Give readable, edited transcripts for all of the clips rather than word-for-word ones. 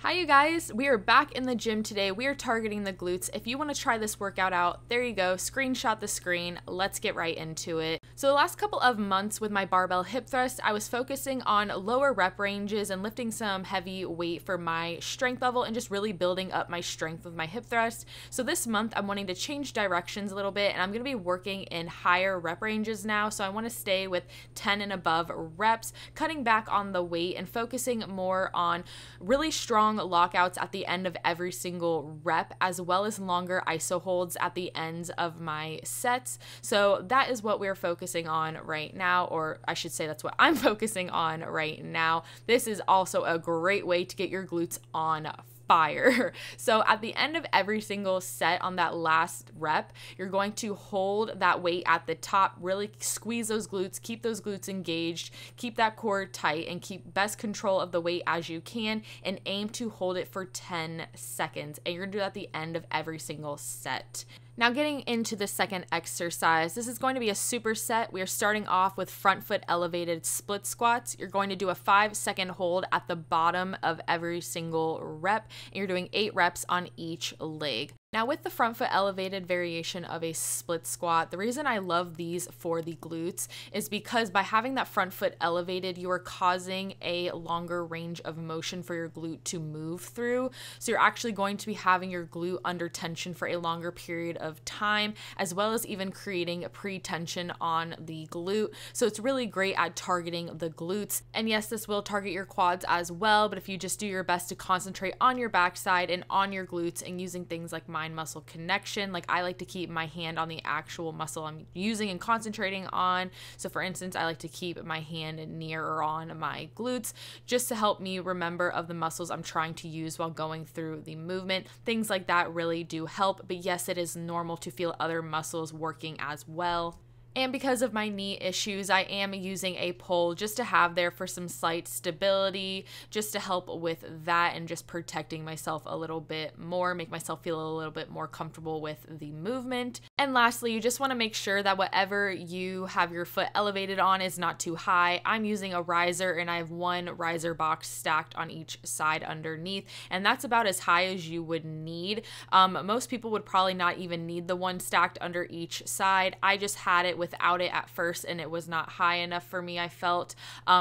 Hi you guys, we are back in the gym today. We are targeting the glutes. If you want to try this workout out, there you go, screenshot the screen. Let's get right into it. So the last couple of months with my barbell hip thrust, I was focusing on lower rep ranges and lifting some heavy weight for my strength level and just really building up my strength with my hip thrust. So this month I'm wanting to change directions a little bit and I'm going to be working in higher rep ranges now. So I want to stay with 10 and above reps, cutting back on the weight and focusing more on really strong lockouts at the end of every single rep, as well as longer iso holds at the ends of my sets. So that is what we're focusing on right now, or I should say that's what I'm focusing on right now. This is also a great way to get your glutes on fire. So at the end of every single set on that last rep, you're going to hold that weight at the top, really squeeze those glutes, keep those glutes engaged, keep that core tight, and keep best control of the weight as you can, and aim to hold it for 10 seconds. And you're gonna do that at the end of every single set. Now getting into the second exercise, this is going to be a superset. We are starting off with front foot elevated split squats. You're going to do a 5-second hold at the bottom of every single rep, and you're doing 8 reps on each leg. Now with the front foot elevated variation of a split squat, the reason I love these for the glutes is because by having that front foot elevated, you are causing a longer range of motion for your glute to move through. So you're actually going to be having your glute under tension for a longer period of time, as well as even creating pre-tension on the glute. So it's really great at targeting the glutes. And yes, this will target your quads as well, but if you just do your best to concentrate on your backside and on your glutes and using things like mind muscle connection, like I like to keep my hand on the actual muscle I'm using and concentrating on. So for instance, I like to keep my hand near or on my glutes just to help me remember of the muscles I'm trying to use while going through the movement. Things like that really do help, but yes, it is normal to feel other muscles working as well. And because of my knee issues, I am using a pole just to have there for some slight stability, just to help with that and just protecting myself a little bit more, make myself feel a little bit more comfortable with the movement. And lastly, you just want to make sure that whatever you have your foot elevated on is not too high. I'm using a riser and I have one riser box stacked on each side underneath, and that's about as high as you would need. Most people would probably not even need the one stacked under each side. I just had it without it at first and it was not high enough for me, I felt.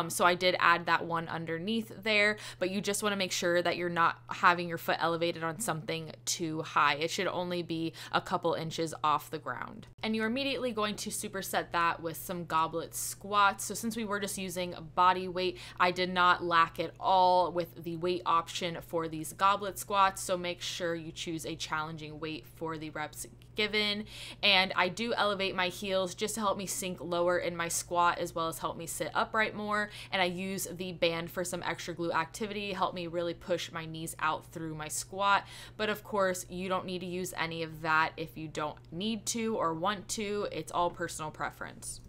So I did add that one underneath there, but you just want to make sure that you're not having your foot elevated on something too high. It should only be a couple inches off the ground. And you're immediately going to superset that with some goblet squats. So since we were just using body weight, I did not lack at all with the weight option for these goblet squats. So make sure you choose a challenging weight for the reps given. And I do elevate my heels just to help me sink lower in my squat, as well as help me sit upright more. And I use the band for some extra glute activity, help me really push my knees out through my squat. But of course, you don't need to use any of that if you don't need to or want to. It's all personal preference.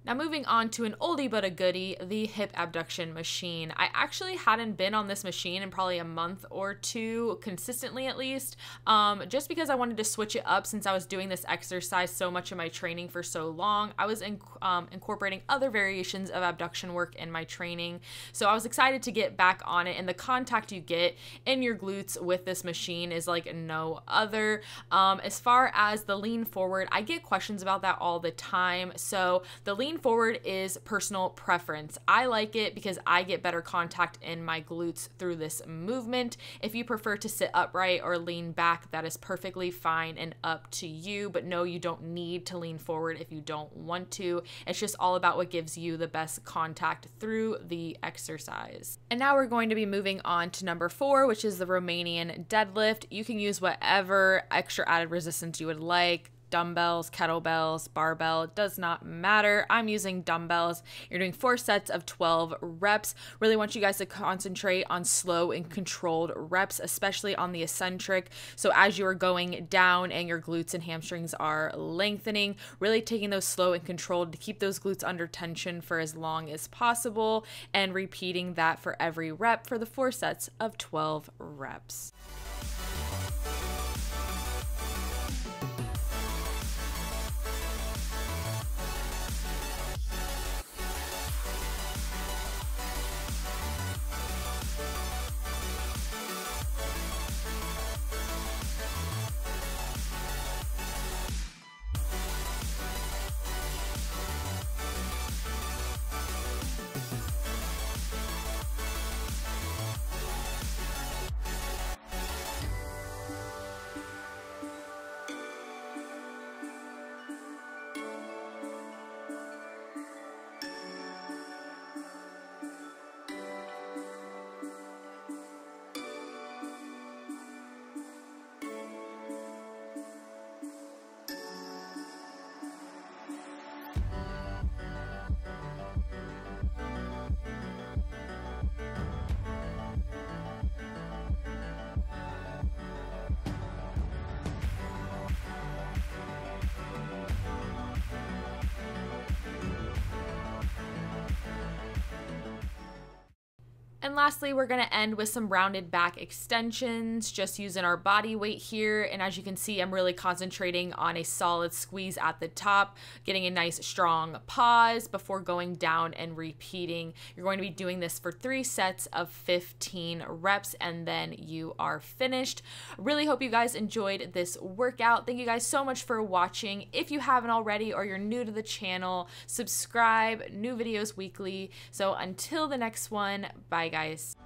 Now moving on to an oldie but a goodie, the hip abduction machine. I actually hadn't been on this machine in probably a month or two, consistently at least, just because I wanted to switch it up since I was doing this exercise so much in my training for so long. I was incorporating other variations of abduction work in my training, so I was excited to get back on it, and the contact you get in your glutes with this machine is like no other. As far as the lean forward, I get questions about that all the time. So the lean forward is personal preference. I like it because I get better contact in my glutes through this movement. If you prefer to sit upright or lean back, that is perfectly fine and up to you, but no, you don't need to lean forward if you don't want to. It's just all about what gives you the best contact through the exercise. And now we're going to be moving on to number 4, which is the Romanian deadlift. You can use whatever extra added resistance you would like. dumbbells, kettlebells, barbell, does not matter. I'm using dumbbells. You're doing 4 sets of 12 reps. Really want you guys to concentrate on slow and controlled reps, especially on the eccentric. So as you are going down and your glutes and hamstrings are lengthening, really taking those slow and controlled to keep those glutes under tension for as long as possible, and repeating that for every rep for the 4 sets of 12 reps. And lastly, we're going to end with some rounded back extensions, just using our body weight here. And as you can see, I'm really concentrating on a solid squeeze at the top, getting a nice strong pause before going down and repeating. You're going to be doing this for 3 sets of 15 reps, and then you are finished. Really hope you guys enjoyed this workout. Thank you guys so much for watching. If you haven't already, or you're new to the channel, subscribe. New videos weekly. So until the next one, bye guys.